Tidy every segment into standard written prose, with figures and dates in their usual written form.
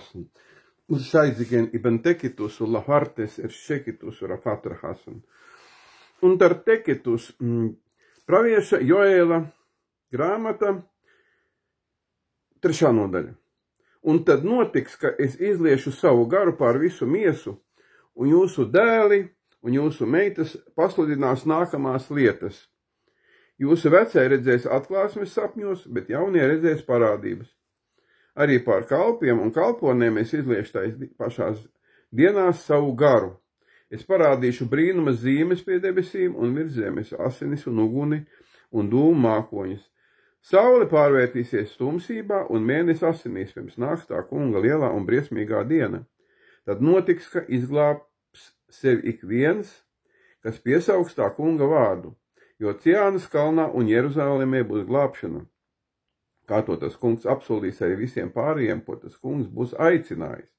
Hasen. Scheizigen ibn Tekitus ulla hartes Shekitus Rafatar Hasen. Un ar Tekitus pravieša Joēla grāmata 3. nodaļa. Un tad notiks, ka es izliešu savu garu pār visu miesu, un jūsu dēli un jūsu meitas pasludinās nākamās lietas. Jūsu vecie redzēs atklāsmes sapņos, bet jaunie redzēs parādības. Arī pār kalpiem un kalponiem es izliešu tais pašās dienās savu garu. Es parādīšu brīnuma zīmes pie debesīm un virs zemes, asinis un uguni un dūmu mākoņus. Saule pārvērtīsies tumsībā un mēnesis asinīs pirms nāks tā kunga lielā un briesmīgā diena. Tad notiks, ka izglābs sevi ik viens, kas piesaugs tā kunga vārdu, jo Ciānas kalnā un Jeruzālēmē būs glābšana. Kā to tas kungs apsolīs arī visiem pārējiem, ko tas kungs būs aicinājis.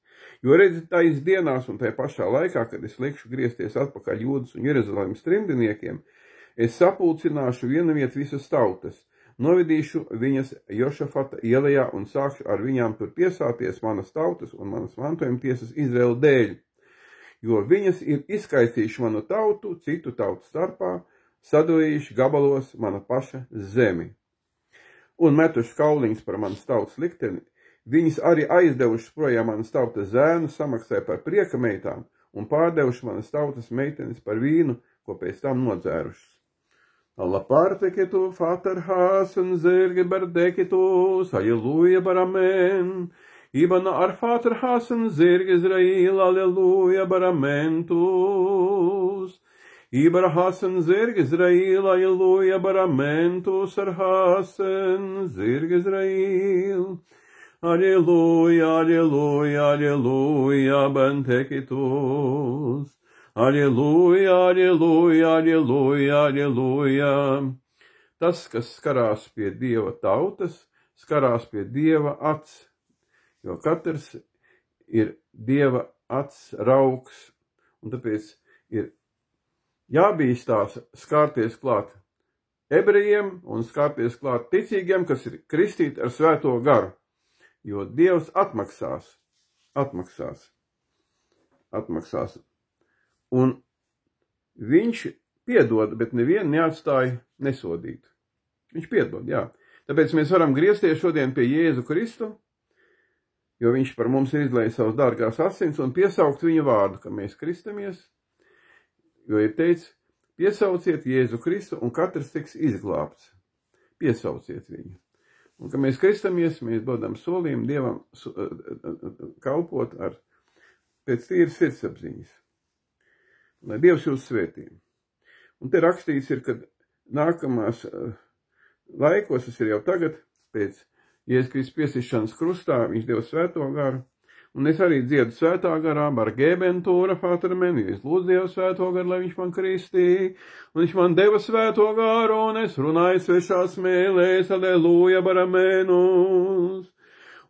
Jo redzi, tais dienās un tajā pašā laikā, kad es likšu griezties atpakaļ Jūdas un Jeruzalemes trimdiniekiem, es sapulcināšu vienaviet visas tautas, novedīšu viņas Jošafata ielajā un sākšu ar viņām tur tiesāties manas tautas un manas mantojuma tiesas Izraēla dēļ, jo viņas ir izkaisījuši manu tautu, citu tautu starpā, sadalījuši gabalos mana paša zemi. Un metuši kauliņus par manas tautas likteni, viņas arī aizdevušas projām manas tautas zēnu, samaksāja par prieka meitām un pārdevuši manas tautas meitenes par vīnu, ko pēc tam nodzērušas. Alla parteketu fatar hasen zerge berdeketus, halleluja baramen. Ibana ar fatar hasen zerge Izrael, halleluja baramentus. Ibar hasen zirg Izrael, halleluja baramentus ar hasen zirg Izrael. Halleluja, halleluja, halleluja bentekitus. Halleluja, halleluja, halleluja, halleluja. Tas, kas skarās pie Dieva tautas, skarās pie Dieva acs, jo katrs ir Dieva acs raugs, un tāpēc ir jābīstās skārties klāt ebrejiem un skārties klāt ticīgiem, kas ir kristīti ar svēto garu, jo Dievs atmaksās. Un viņš piedod, bet nevienu neatstāja nesodīt. Viņš piedod, jā. Tāpēc mēs varam griezties šodien pie Jēzu Kristu, jo viņš par mums ir izlējis savas dārgās asins un piesaukt viņa vārdu, ka mēs kristamies. Jo ir teicis, piesauciet Jēzu Kristu un katrs tiks izglābts. Piesauciet viņu. Un, kad mēs kristamies, mēs dodam solījumu Dievam kalpot ar pēc tīras sirdsapziņas. Lai Dievs jūs svētī. Un te rakstīts ir, ka nākamās laikos, tas ir jau tagad, pēc Jēzus Kristus piesišanas krustā, viņš deva svēto garu. Un es arī dziedu svētā garā, bargēbentūra fatarmen, jo es lūdzu Dievu svēto garu, lai viņš man kristī. Un viņš man deva svēto garu, un es runāju svešās mēlēs, halleluja baramenus.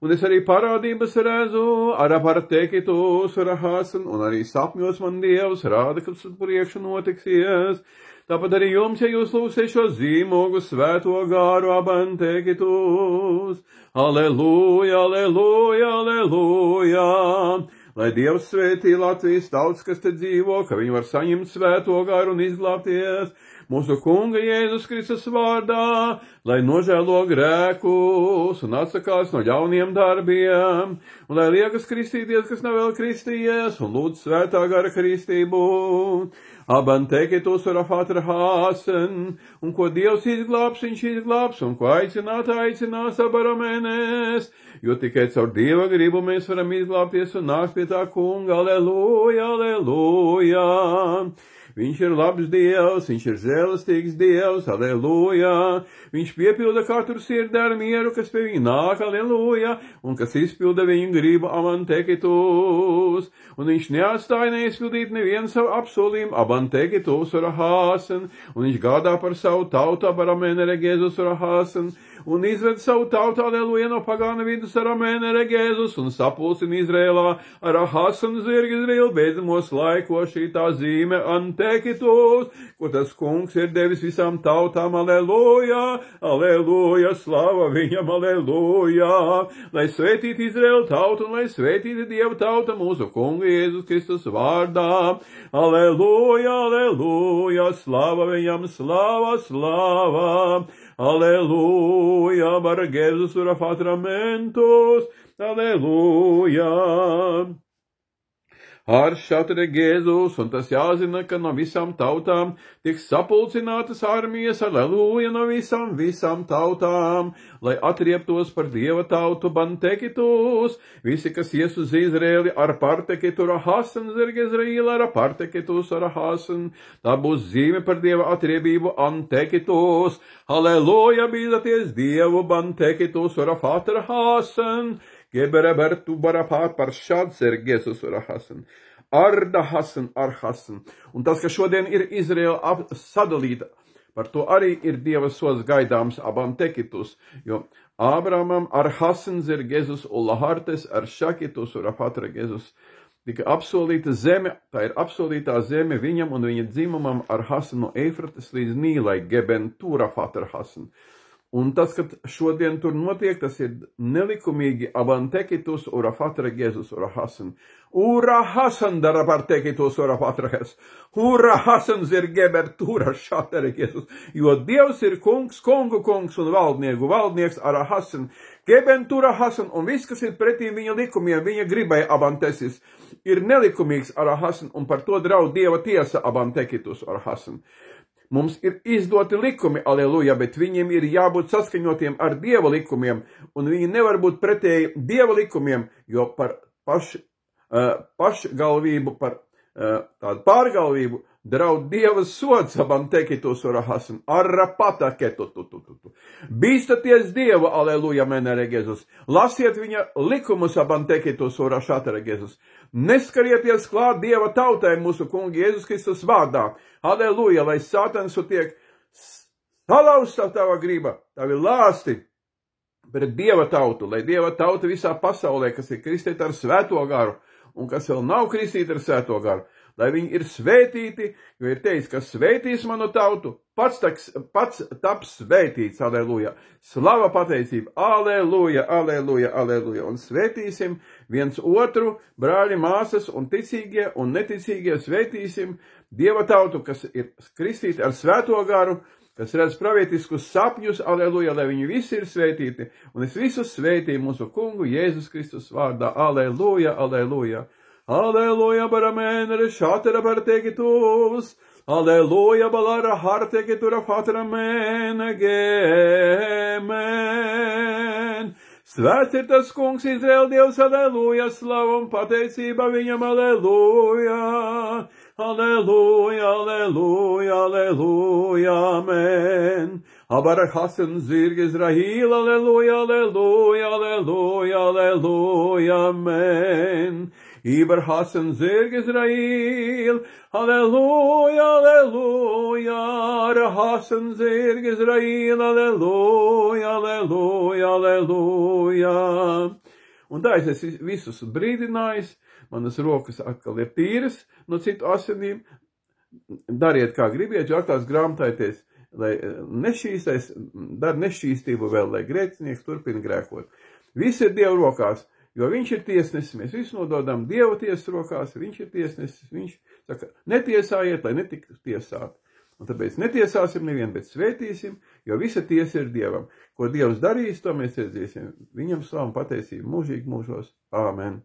Un es arī parādības redzu, arapartekitus, arahasen, un arī sapņos man Dievs rāda, kas uz priekšu notiksies. Tāpat arī jums, ja jūs lūksiet šo zīmogu svēto garu abantekitus. Halleluja, halleluja, halleluja. Lai Dievs svētī Latvijas tautas, kas te dzīvo, ka viņi var saņemt svēto garu un izglābties mūsu kunga Jēzus Kristus vārdā, lai nožēlo grēkus un atsakās no ļauniem darbiem, un lai liekas kristīties, kas nav vēl kristījies, un lūdz svētā gara kristību. Abantekitus arafatra hasen, un ko Dievs izglābs, viņš izglābs, un ko aicinās abaramenēs, jo tikai caur Dieva gribu mēs varam izglābties un nākt pie tā kunga, aleluja, aleluja. Viņš ir labs Dievs, viņš ir žēlastīgs Dievs, aleluja. Viņš piepilda katru sirdi ar mieru, kas pie viņa nāk, aleluja, un kas izpilda viņu gribu, abantekitus. Un viņš neatstāja neizpildīt nevienu savu apsolījumu, abantekitus arahasen, un viņš gādā par savu tautu, abaramene regēzus arahasen, un izved savu tautu, aleluja, no pagāna vidus ar amēne regēzus, un sapulcina Izrēlā ar Ahasanu zirgi Izraēlu beidzamos laikos šī tā zīme Antekitos, ko tas kungs ir devis visām tautām, aleluja, aleluja, slava viņam, aleluja, lai svētītu Izraēlu tautu un lai svētītu Dieva tauta mūsu kunga Jēzus Kristus vārdā, aleluja, aleluja, slava viņam, slava, slava, aleluja, bargēzus urafatramentos, aleluja. Ar šatre Jēzus, un tas jāzina, ka no visām tautām tiks sapulcinātas armijas, aleluja, no visām tautām, lai atrieptos par Dieva tautu Bantekitus, visi, kas ies uz Izrēli ar Partekitu Rahasan, zirgi Izraēla ar Partekitus Rahasan, tā būs zīme par Dieva atriebību Antekitus, aleluja, bīdaties Dievu Bantekitus Rafat Rahasan, Geberebertu barapāt par šāds ir Jēzus Rahasan. Ardahasan, Arhasan. Un tas, ka šodien ir Izraēla sadalīta, par to arī ir Dieva sods gaidāms abam tekitus, jo Ābramam Arhasan ir Jēzus un Lahartes ar šakitus un Rafatra Jēzus. Tika apsolīta zeme, tā ir apsolītā zeme viņam un viņa dzimumam Arhasan no Eifrates līdz Nīlai, Gebentu Rafatra Hasan. Un tas, ka šodien tur notiek, tas ir nelikumīgi abantekitus urafatra Jēzus urahasan. Urahasan darabartekitus urafatrahes. Urahasan zir gebertūra šatere Jēzus. Jo Dievs ir kungs, kungu kungs un valdnieks arahasan. Gebentura hasan un viss, kas ir pretī viņa likumiem, viņa gribai abantesis, ir nelikumīgs arahasan un par to draud Dieva tiesa abantekitus arahasan. Mums ir izdoti likumi, aleluja, bet viņiem ir jābūt saskaņotiem ar Dieva likumiem, un viņi nevar būt pretēji Dieva likumiem, jo par pašgalvību, par tādu pārgalvību draud Dieva sods abantekitus urahasan, arrapata ketututututu. Bīstaties Dievu, aleluja, menere Jēzus. Lasiet viņa likumus abantekitus urašatara Jēzus. Neskarieties klāt Dieva tautai mūsu kunga Jēzus Kristus vārdā. Aleluja, lai Sātans tiek salauzta tava griba, tavi lāsti pret Dieva tautu, lai Dieva tauta visā pasaulē, kas ir kristīta ar svēto garu, un kas vēl nav kristīta ar svēto garu, lai viņi ir svētīti, jo ir teicis, ka svētīs manu tautu, pats taps svētīts, aleluja. Slava pateicība, aleluja, aleluja, aleluja. Un svētīsim viens otru, brāļi, māsas un ticīgie un neticīgie svētīsim Dieva tautu, kas ir kristīti ar svēto garu, kas redz pravietiskus sapņus, aleluja, lai viņi visi ir svētīti. Un es visus svētīju mūsu kungu Jēzus Kristus vārdā, aleluja, aleluja. Aleluja, baramēnere, šātera bartekitus, aleluja, balara hartekitura fatramēne, gemen. Svēts ir tas kungs, Izraēla Dievs, aleluja, slavu un pateicība viņam, aleluja, aleluja, aleluja, aleluja, amen. Abarhasan zirg Izraēla, aleluja, aleluja, aleluja, aleluja, amen. Iberhasan zirg Izraēl, aleluja, aleluja, Arhasan zirg Izraēl, aleluja, aleluja, aleluja. Un tā es visus brīdinājis, manas rokas atkal ir tīras no citu asinīm, dariet kā gribiet, jo atkal grāmataities, lai nešķīstais, dar nešķīstību vēl, lai grēcinieks turpina grēkot. Viss ir Dieva rokās. Jo viņš ir tiesnesis, mēs visu nododam Dieva tiesas rokās, viņš ir tiesnesis, viņš saka, netiesājiet, lai netiktu tiesāti. Un tāpēc netiesāsim nevienu, bet svētīsim, jo visa tiesa ir Dievam. Ko Dievs darīs, to mēs redzēsim. Viņam slavu un pateicību mūžīgi mūžos. Āmen.